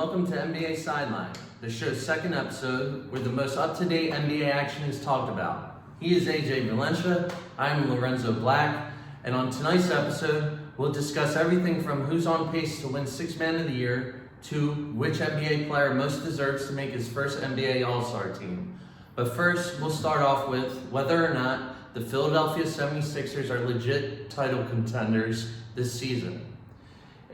welcome to NBA Sideline, the show's second episode where the most up-to-date NBA action is talked about. He is AJ Valencia, I am Lorenzo Black, and on tonight's episode, we'll discuss everything from who's on pace to win Sixth Man of the Year to which NBA player most deserves to make his first NBA All-Star team. But first, we'll start off with whether or not the Philadelphia 76ers are legit title contenders this season.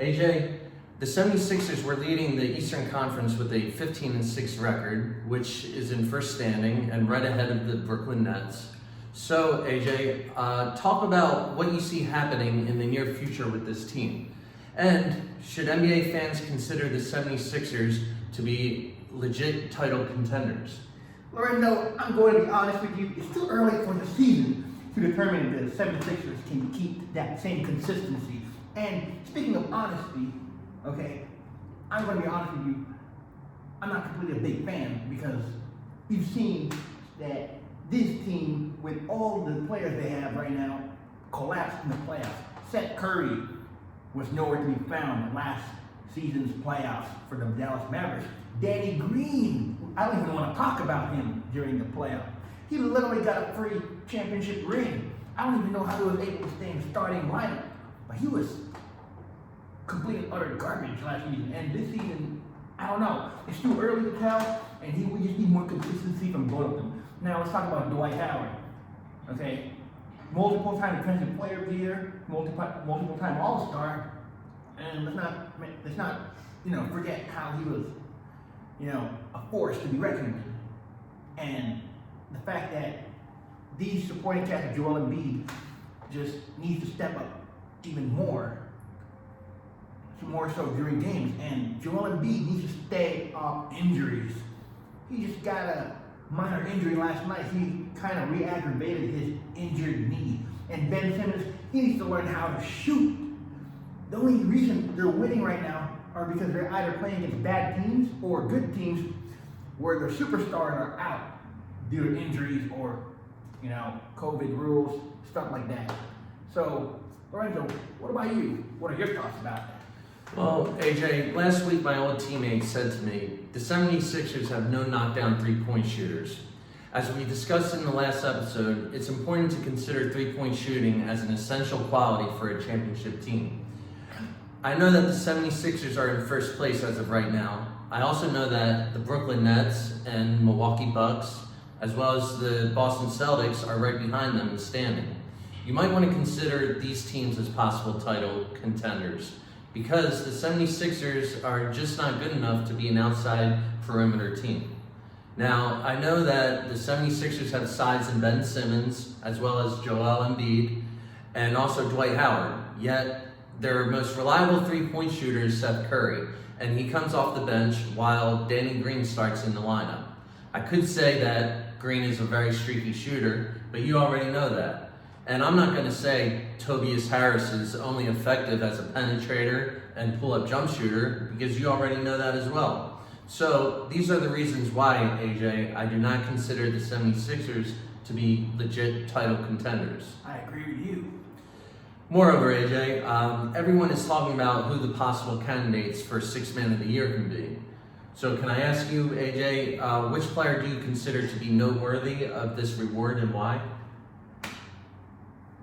AJ, the 76ers were leading the Eastern Conference with a 15-6 record, which is in first standing and right ahead of the Brooklyn Nets. So, AJ, talk about what you see happening in the near future with this team. And should NBA fans consider the 76ers to be legit title contenders? Lorenzo, I'm going to be honest with you. It's too early for the season to determine if the 76ers can keep that same consistency. And speaking of honesty, okay, I'm going to be honest with you, I'm not completely a big fan because we've seen that this team, with all the players they have right now, collapsed in the playoffs. Seth Curry was nowhere to be found in last season's playoffs for the Dallas Mavericks. Danny Green, I don't even want to talk about him during the playoffs. He literally got a free championship ring. I don't even know how he was able to stay in the starting lineup, but he was complete and utter garbage last season. And this season, I don't know. It's too early to tell, and we just need more consistency from both of them. Now let's talk about Dwight Howard. Okay, multiple time defensive player of the year, multiple time All-Star, and let's not forget how he was a force to be reckoned with. And the fact that these supporting cast of Joel Embiid just needs to step up even more so during games. And Joel Embiid needs to stay off injuries. He just got a minor injury last night. He kind of re-aggravated his injured knee. And Ben Simmons, he needs to learn how to shoot. The only reason they're winning right now are because they're either playing against bad teams or good teams where their superstars are out due to injuries or, COVID rules, stuff like that. So, Lorenzo, what about you? What are your thoughts about that? Well, AJ, last week my old teammate said to me, the 76ers have no knockdown three-point shooters. As we discussed in the last episode, it's important to consider three-point shooting as an essential quality for a championship team. I know that the 76ers are in first place as of right now. I also know that the Brooklyn Nets and Milwaukee Bucks, as well as the Boston Celtics, are right behind them in standing. You might want to consider these teams as possible title contenders because the 76ers are just not good enough to be an outside perimeter team. Now, I know that the 76ers have size in Ben Simmons, as well as Joel Embiid, and also Dwight Howard, yet their most reliable three-point shooter is Seth Curry, and he comes off the bench while Danny Green starts in the lineup. I could say that Green is a very streaky shooter, but you already know that. And I'm not going to say Tobias Harris is only effective as a penetrator and pull-up jump shooter, because you already know that as well. So these are the reasons why, AJ, I do not consider the 76ers to be legit title contenders. I agree with you. Moreover, AJ, everyone is talking about who the possible candidates for Sixth Man of the Year can be. So can I ask you, AJ, which player do you consider to be noteworthy of this reward and why?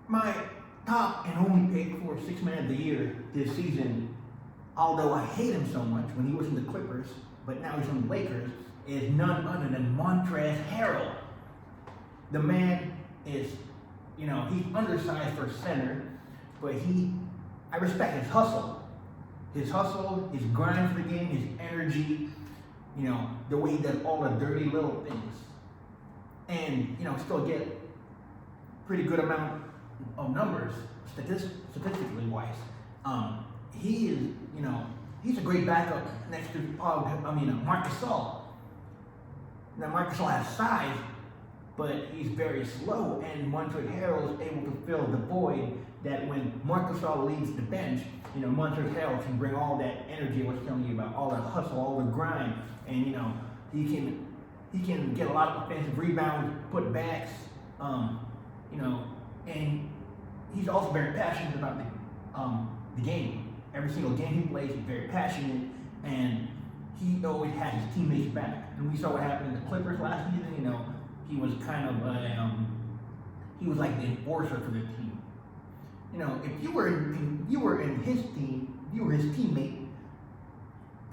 My top and only pick for Sixth Man of the Year this season, although I hate him so much when he was in the Clippers, but now he's on the Lakers, is none other than Montrezl Harrell. The man is, he's undersized for center, but I respect his hustle. His hustle, his grind for the game, his energy, the way he does all the dirty little things. And, still get pretty good amount of numbers, statistically wise. He is, he's a great backup next to Marc Gasol. Now Marc Gasol has size, but he's very slow, and Montrezl Harrell is able to fill the void that when Marc Gasol leaves the bench, Montrezl Harrell can bring all that energy I was telling you about, all the hustle, all the grind, and he can get a lot of offensive rebounds, put backs, and he's also very passionate about the game. Every single game he plays, he's very passionate, and he always had his teammates back. And we saw what happened in the Clippers last season. You know, he was kind of he was like the enforcer for the team. You know, if you were in his team, you were his teammate.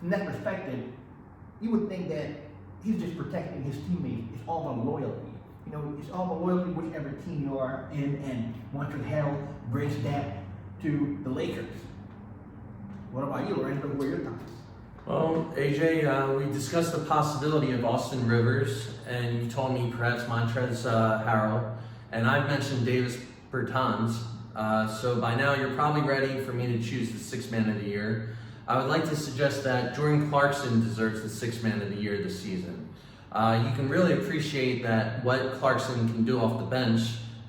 From that perspective, you would think that he's just protecting his teammates. It's all about loyalty. You know, it's all about loyalty whichever team you are in, and Montreal Hell brings that to the Lakers. What about you, Lorenzo? What are your thoughts? Well, AJ, we discussed the possibility of Austin Rivers, and you told me perhaps Montrezl Harrell, and I've mentioned Davis Bertans. So by now you're probably ready for me to choose the sixth man of the year. I would like to suggest that Jordan Clarkson deserves the sixth man of the year this season. You can really appreciate that what Clarkson can do off the bench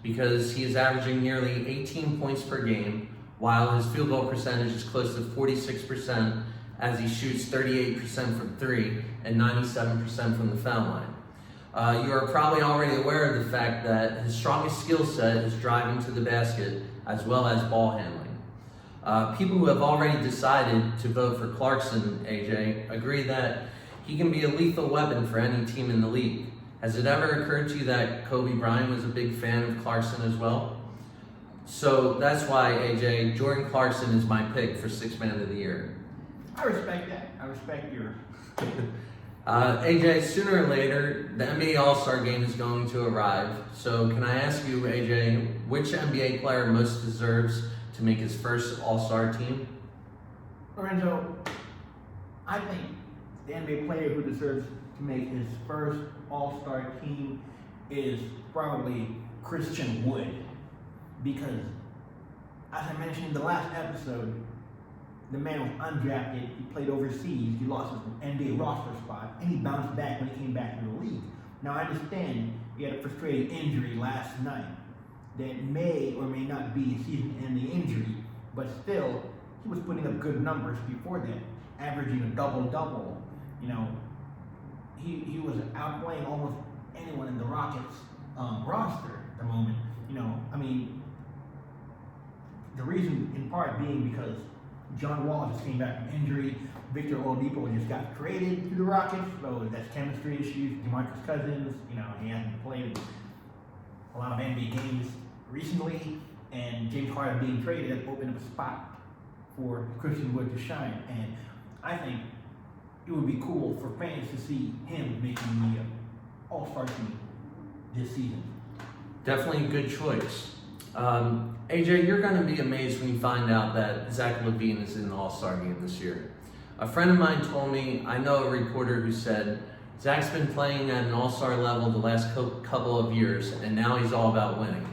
because he is averaging nearly 18 points per game, while his field goal percentage is close to 46% as he shoots 38% from three and 97% from the foul line. You are probably already aware of the fact that his strongest skill set is driving to the basket as well as ball handling. People who have already decided to vote for Clarkson, AJ, agree that he can be a lethal weapon for any team in the league. Has it ever occurred to you that Kobe Bryant was a big fan of Clarkson as well? So that's why, AJ, Jordan Clarkson is my pick for sixth man of the year. I respect that. I respect your... AJ, sooner or later, the NBA All-Star Game is going to arrive. So can I ask you, AJ, which NBA player most deserves to make his first All-Star team? Lorenzo, I think the NBA player who deserves to make his first All-Star team is probably Christian Wood. Because, as I mentioned in the last episode, the man was undrafted, he played overseas, he lost his NBA roster spot, and he bounced back when he came back to the league. Now I understand he had a frustrating injury last night that may or may not be a season-ending injury, but still, he was putting up good numbers before that, averaging a double-double. You know, he was outplaying almost anyone in the Rockets roster at the moment. You know, I mean, the reason in part being because John Wall just came back from injury. Victor Oladipo just got traded to the Rockets, so that's chemistry issues. DeMarcus Cousins, you know, he hasn't played a lot of NBA games recently, and James Harden being traded has opened up a spot for Christian Wood to shine. And I think it would be cool for fans to see him making the All-Star team this season. Definitely a good choice. AJ, you're going to be amazed when you find out that Zach LaVine is in the All-Star game this year. A friend of mine told me, I know a reporter who said, Zach's been playing at an All-Star level the last couple of years, and now he's all about winning.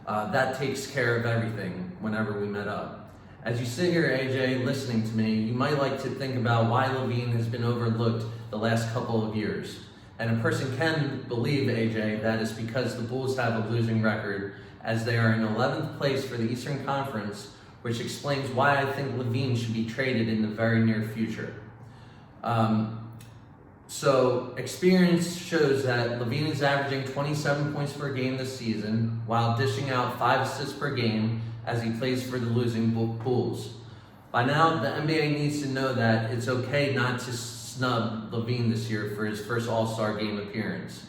That takes care of everything whenever we met up. As you sit here, AJ, listening to me, you might like to think about why LaVine has been overlooked the last couple of years. And a person can believe, AJ, that it's because the Bulls have a losing record, as they are in 11th place for the Eastern Conference, which explains why I think LaVine should be traded in the very near future. So experience shows that LaVine is averaging 27 points per game this season, while dishing out 5 assists per game as he plays for the losing Bulls. By now, the NBA needs to know that it's okay not to snub LaVine this year for his first All-Star game appearance.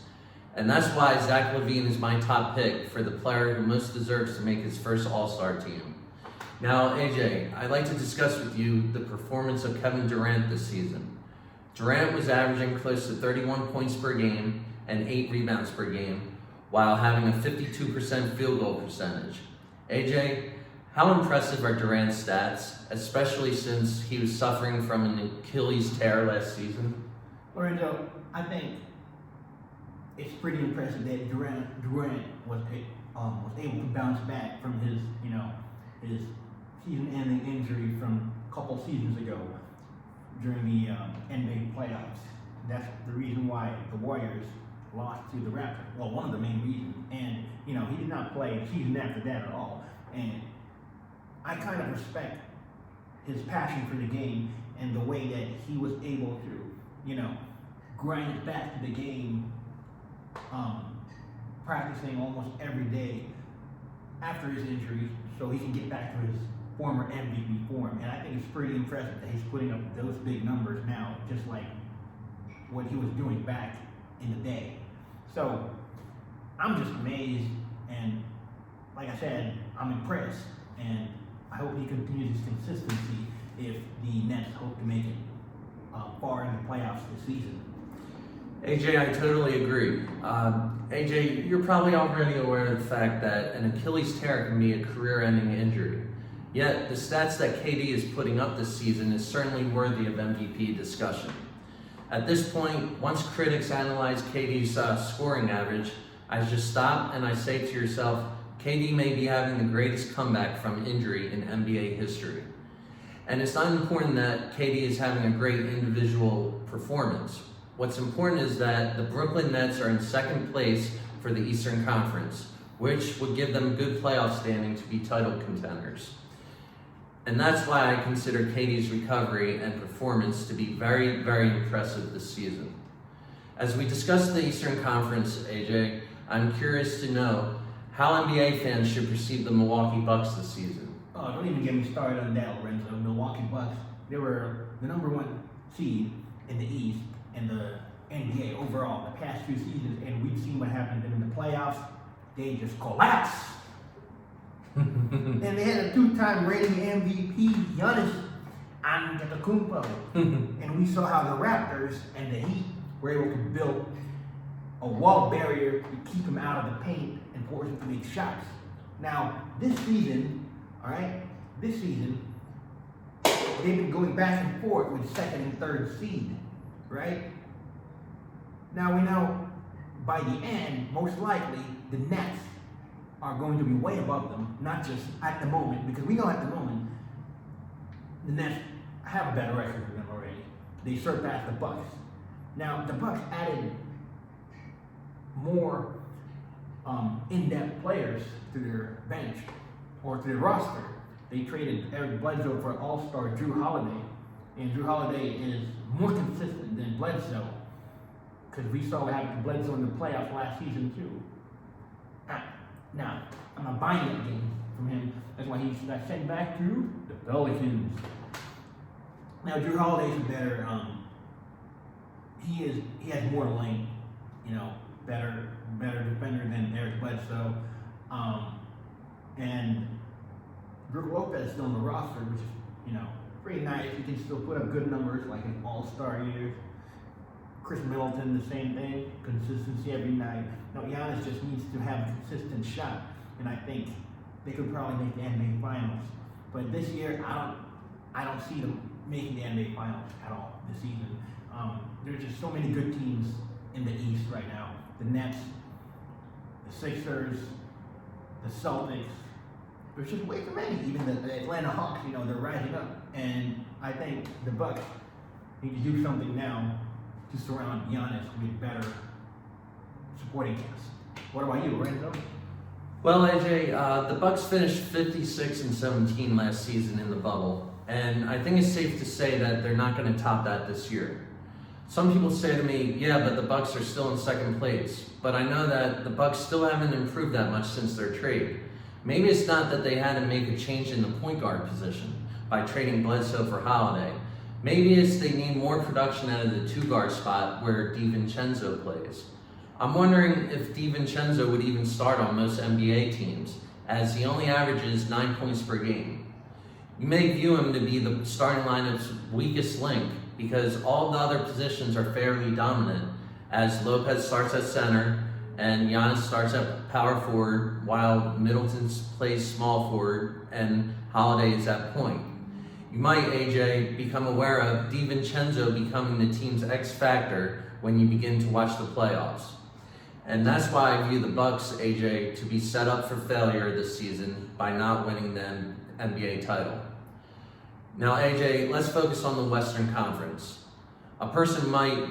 And that's why Zach LaVine is my top pick for the player who most deserves to make his first All-Star team. Now, AJ, I'd like to discuss with you the performance of Kevin Durant this season. Durant was averaging close to 31 points per game and 8 rebounds per game, while having a 52% field goal percentage. AJ, how impressive are Durant's stats, especially since he was suffering from an Achilles tear last season? Lorenzo, I think it's pretty impressive that Durant was able to bounce back from his season-ending injury from a couple seasons ago during the NBA playoffs. That's the reason why the Warriors lost to the Raptors. Well, one of the main reasons. And he did not play the season after that at all. And I kind of respect his passion for the game and the way that he was able to, grind it back to the game. Practicing almost every day after his injuries so he can get back to his former MVP form. And I think it's pretty impressive that he's putting up those big numbers now, just like what he was doing back in the day. So I'm just amazed, and like I said, I'm impressed, and I hope he continues his consistency if the Nets hope to make it far in the playoffs this season. AJ, I totally agree. AJ, you're probably already aware of the fact that an Achilles tear can be a career-ending injury. Yet, the stats that KD is putting up this season is certainly worthy of MVP discussion. At this point, once critics analyze KD's scoring average, I just stop and I say to yourself, KD may be having the greatest comeback from injury in NBA history. And it's not important that KD is having a great individual performance. What's important is that the Brooklyn Nets are in second place for the Eastern Conference, which would give them good playoff standing to be title contenders. And that's why I consider KD's recovery and performance to be very, very impressive this season. As we discuss the Eastern Conference, AJ, I'm curious to know how NBA fans should perceive the Milwaukee Bucks this season. Oh, don't even get me started on that, Lorenzo. Milwaukee Bucks, they were the #1 seed in the East in the NBA overall the past few seasons, and we've seen what happened in the playoffs. They just collapsed. And they had a 2-time reigning MVP, Giannis Antetokounmpo. And we saw how the Raptors and the Heat were able to build a wall barrier to keep him out of the paint and force him to make shots. Now, this season, they've been going back and forth with second and third seed, right? Now we know by the end, most likely, the Nets are going to be way above them, not just at the moment, because we know at the moment, the Nets have a better record than them already. They surpassed the Bucks. Now, the Bucks added more in-depth players to their bench or to their roster. They traded Eric Bledsoe for All-Star Drew Holiday, and Drew Holiday is more consistent than Bledsoe, because we saw what happened to Bledsoe in the playoffs last season too. Now, I'm not buying that game from him. That's why he got sent back to the Pelicans. Now, Drew Holiday's a better. He has more length, better defender than Eric Bledsoe, and Brook Lopez is still on the roster, which is pretty nice. He can still put up good numbers like an All-Star year. Chris Middleton, the same thing, consistency every night. Now, Giannis just needs to have a consistent shot, and I think they could probably make the NBA Finals. But this year, I don't see them making the NBA Finals at all this season. There's just so many good teams in the East right now. The Nets, the Sixers, the Celtics. There's just way too many. Even the Atlanta Hawks, they're rising up. And I think the Bucks need to do something now to surround Giannis with better supporting cast. What about you, Lorenzo? Well, AJ, the Bucks finished 56-17 last season in the bubble, and I think it's safe to say that they're not going to top that this year. Some people say to me, yeah, but the Bucks are still in second place. But I know that the Bucks still haven't improved that much since their trade. Maybe it's not that they had to make a change in the point guard position by trading Bledsoe for Holiday. Maybe it's they need more production out of the 2-guard spot where DiVincenzo plays. I'm wondering if DiVincenzo would even start on most NBA teams, as he only averages 9 points per game. You may view him to be the starting lineup's weakest link, because all the other positions are fairly dominant, as Lopez starts at center and Giannis starts at power forward, while Middleton plays small forward and Holiday is at point. You might, AJ, become aware of DiVincenzo becoming the team's X factor when you begin to watch the playoffs. And that's why I view the Bucks, AJ, to be set up for failure this season by not winning the NBA title. Now, AJ, let's focus on the Western Conference. A person might,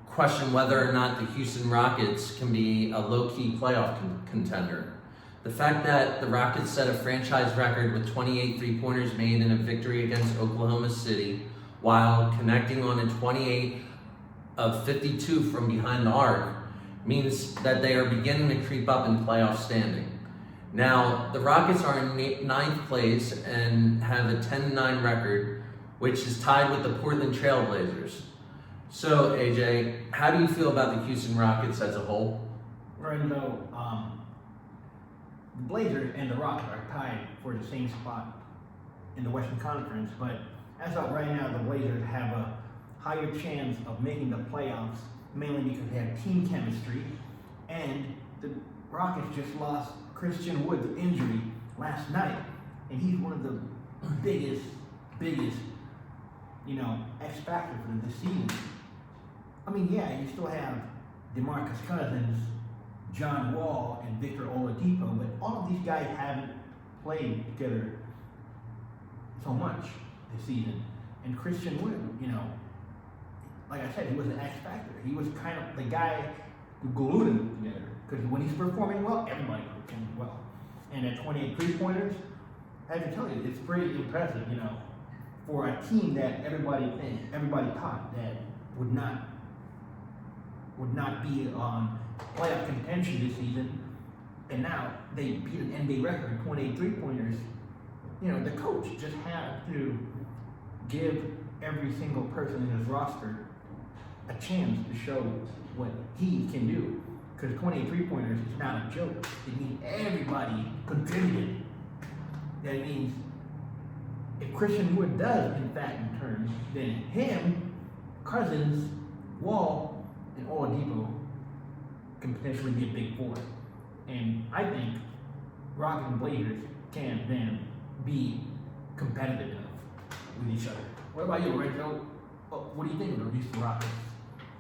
question whether or not the Houston Rockets can be a low-key playoff contender. The fact that the Rockets set a franchise record with 28 three-pointers made in a victory against Oklahoma City, while connecting on a 28 of 52 from behind the arc, means that they are beginning to creep up in playoff standing. Now, the Rockets are in 9th place and have a 10-9 record, which is tied with the Portland Trail Blazers. So, AJ, how do you feel about the Houston Rockets as a whole? Lorenzo, the Blazers and the Rockets are tied for the same spot in the Western Conference, but as of right now, the Blazers have a higher chance of making the playoffs, mainly because they have team chemistry, and the Rockets just lost Christian Wood to injury last night, and he's one of the biggest, X factor for this season. I mean, yeah, you still have DeMarcus Cousins, John Wall, and Victor Oladipo, but all of these guys haven't played together so much this season. And Christian Wood, like I said, he was an X factor. He was kind of the guy who glued them together. Because when he's performing well, everybody performs well. And at 28 three-pointers, I have to tell you, it's pretty impressive, for a team that everybody thought that would not be on playoff contention this season, and now they beat an NBA record, 28 three-pointers. The coach just had to give every single person in his roster a chance to show what he can do. Because 28 three-pointers is not a joke. It means everybody contributed. That means if Christian Wood does, in fact, return, then him, Cousins, Wall, and Oladipo can potentially be a big four. And I think Rockets and Blazers can then be competitive enough with each other. What about you, Lorenzo? What do you think of the Houston Rockets?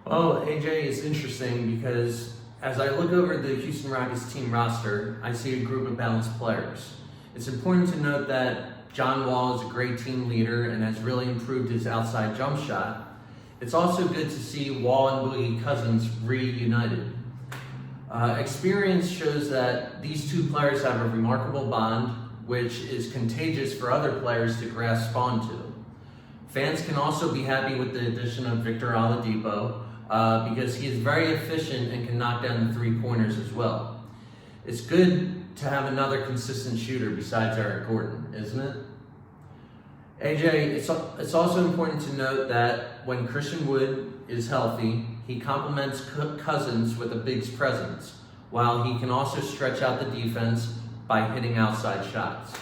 Well, AJ, it's interesting because as I look over the Houston Rockets team roster, I see a group of balanced players. It's important to note that John Wall is a great team leader and has really improved his outside jump shot. It's also good to see Wall and Boogie Cousins reunited. Experience shows that these two players have a remarkable bond, which is contagious for other players to grasp onto. Fans can also be happy with the addition of Victor Oladipo because he is very efficient and can knock down the three-pointers as well. It's good to have another consistent shooter besides Eric Gordon, isn't it? AJ, it's also important to note that when Christian Wood is healthy, he complements Cousins with a big presence, while he can also stretch out the defense by hitting outside shots.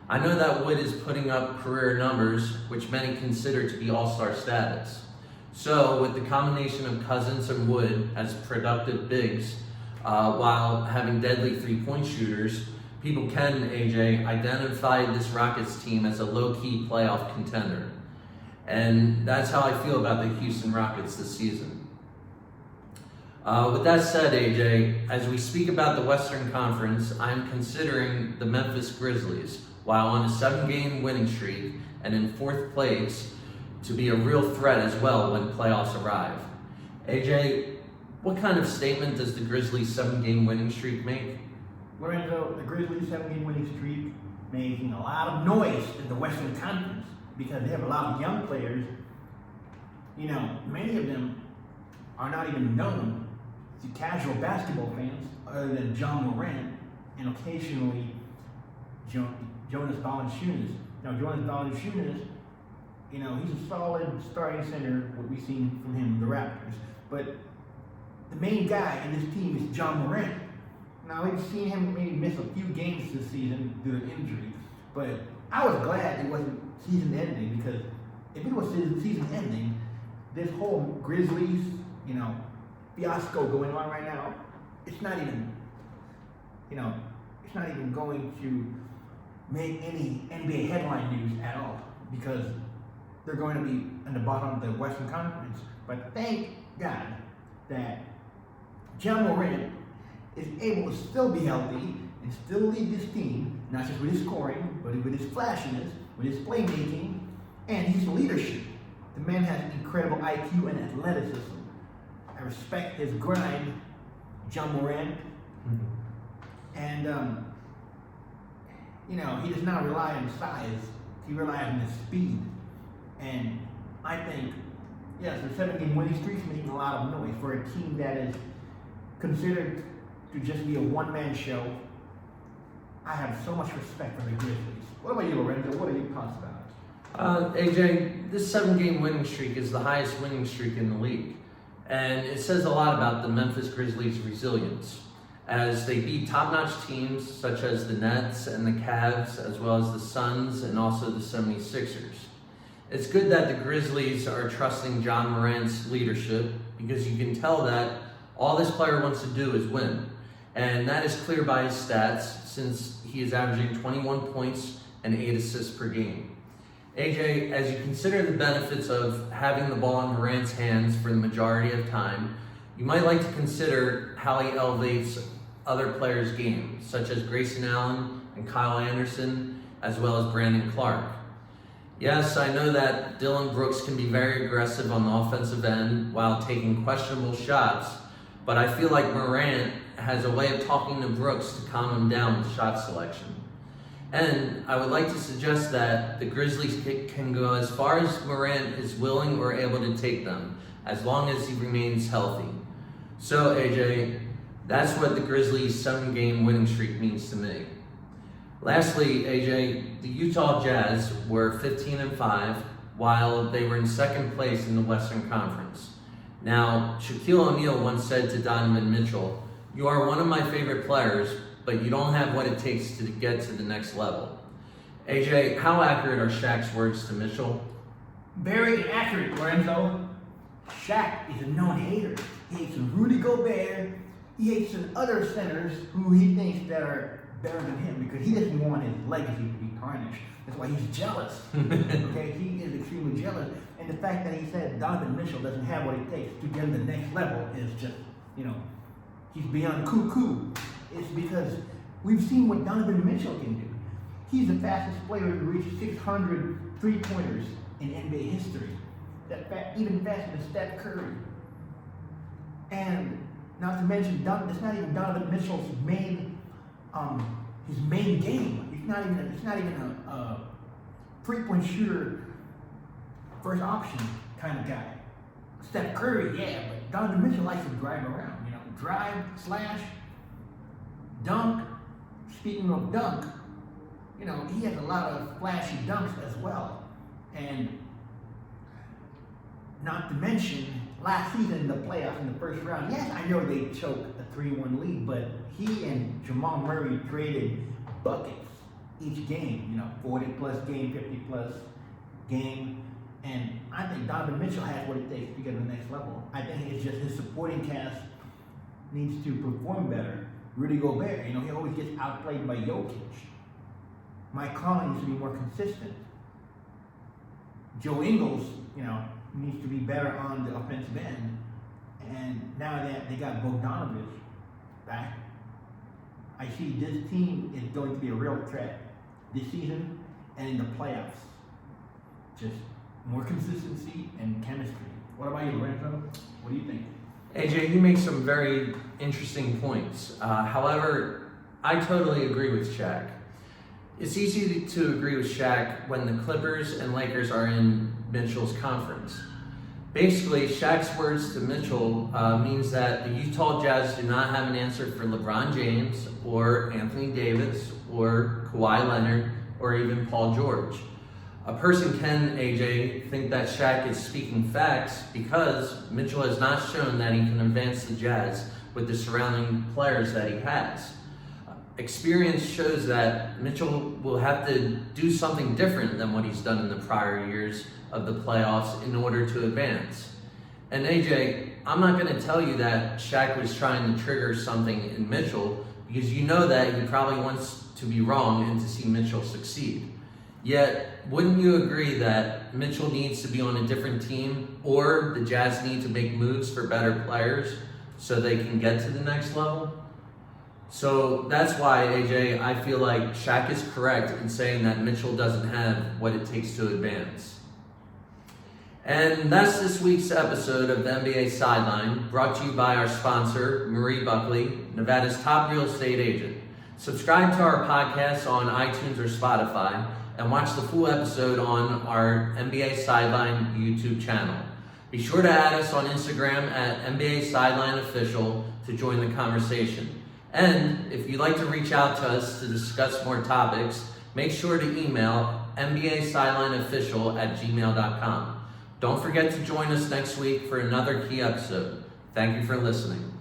I know that Wood is putting up career numbers, which many consider to be all-star status. So, with the combination of Cousins and Wood as productive bigs, while having deadly three-point shooters, people can, AJ, identify this Rockets team as a low-key playoff contender. And that's how I feel about the Houston Rockets this season. With that said, AJ, as we speak about the Western Conference, I'm considering the Memphis Grizzlies, while on a 7-game winning streak and in 4th place, to be a real threat as well when playoffs arrive. AJ, what kind of statement does the Grizzlies' 7-game winning streak make? Lorenzo, the Grizzlies' 7-game winning streak making a lot of noise in the Western Conference because they have a lot of young players. Many of them are not even known to casual basketball fans other than John Morant and occasionally Jonas Valanciunas. Now, Jonas Valanciunas, he's a solid starting center, what we've seen from him in the Raptors. But the main guy in this team is John Morant. Now, we've seen him maybe miss a few games this season due to injury, but I was glad it wasn't season ending because if it was season ending, this whole Grizzlies, fiasco going on right now, it's not even going to make any NBA headline news at all because they're going to be in the bottom of the Western Conference. But thank God that John Morant is able to still be healthy and still lead this team, not just with his scoring, but with his flashiness, with his playmaking, and his leadership. The man has incredible IQ and athleticism. I respect his grind, John Morant. And, he does not rely on size. He relies on his speed. And I think, yes, the 7-game winning streak is making a lot of noise for a team that is considered to just be a one-man show. I have so much respect for the Grizzlies. What about you, Lorenzo? What are your thoughts about it? AJ, this 7-game winning streak is the highest winning streak in the league. And it says a lot about the Memphis Grizzlies' resilience, as they beat top-notch teams such as the Nets and the Cavs, as well as the Suns and also the 76ers. It's good that the Grizzlies are trusting John Morant's leadership, because you can tell that all this player wants to do is win. And that is clear by his stats, since he is averaging 21 points and 8 assists per game. AJ, as you consider the benefits of having the ball in Morant's hands for the majority of time, you might like to consider how he elevates other players' games, such as Grayson Allen and Kyle Anderson, as well as Brandon Clark. Yes, I know that Dillon Brooks can be very aggressive on the offensive end while taking questionable shots, but I feel like Morant has a way of talking to Brooks to calm him down with shot selection. And I would like to suggest that the Grizzlies can go as far as Morant is willing or able to take them, as long as he remains healthy. So AJ, that's what the Grizzlies' 7-game winning streak means to me. Lastly, AJ, the Utah Jazz were 15-5, while they were in second place in the Western Conference. Now, Shaquille O'Neal once said to Donovan Mitchell, "You are one of my favorite players, but you don't have what it takes to get to the next level." AJ, how accurate are Shaq's words to Mitchell? Very inaccurate, Lorenzo. Shaq is a known hater. He hates Rudy Gobert. He hates some other centers who he thinks that are better than him, because he doesn't want his legacy to be tarnished. That's why he's jealous. Okay, he is extremely jealous. And the fact that he said Donovan Mitchell doesn't have what it takes to get to the next level is just, he's beyond cuckoo. It's because we've seen what Donovan Mitchell can do. He's the fastest player to reach 600 three-pointers in NBA history. Even faster than Steph Curry. And not to mention, it's not even Donovan Mitchell's his main game. It's not even a three-point shooter, first option kind of guy. Steph Curry, yeah, but Donovan Mitchell likes to drive around. Drive, slash, dunk. Speaking of dunk, he has a lot of flashy dunks as well. And not to mention, last season in the playoffs in the first round, yes, I know they choked a 3-1 lead, but he and Jamal Murray traded buckets each game, 40-plus game, 50-plus game. And I think Donovan Mitchell has what it takes to get to the next level. I think it's just his supporting cast needs to perform better. Rudy Gobert, he always gets outplayed by Jokic. Mike Conley needs to be more consistent. Joe Ingles, needs to be better on the offensive end. And now that they got Bogdanovich back, I see this team is going to be a real threat this season and in the playoffs. Just more consistency and chemistry. What about you, Lorenzo? What do you think? AJ, you make some very interesting points. However, I totally agree with Shaq. It's easy to agree with Shaq when the Clippers and Lakers are in Mitchell's conference. Basically, Shaq's words to Mitchell means that the Utah Jazz do not have an answer for LeBron James or Anthony Davis or Kawhi Leonard or even Paul George. A person can, AJ, think that Shaq is speaking facts because Mitchell has not shown that he can advance the Jazz with the surrounding players that he has. Experience shows that Mitchell will have to do something different than what he's done in the prior years of the playoffs in order to advance. And AJ, I'm not going to tell you that Shaq was trying to trigger something in Mitchell, because you know that he probably wants to be wrong and to see Mitchell succeed. Yet, wouldn't you agree that Mitchell needs to be on a different team, or the Jazz need to make moves for better players so they can get to the next level? So that's why, AJ, I feel like Shaq is correct in saying that Mitchell doesn't have what it takes to advance. And that's this week's episode of the NBA Sideline, brought to you by our sponsor, Marie Buckley, Nevada's top real estate agent. Subscribe to our podcast on iTunes or Spotify, and watch the full episode on our NBA Sideline YouTube channel. Be sure to add us on Instagram at NBA Sideline Official to join the conversation. And if you'd like to reach out to us to discuss more topics, make sure to email nbasideline@gmail.com. Don't forget to join us next week for another key episode. Thank you for listening.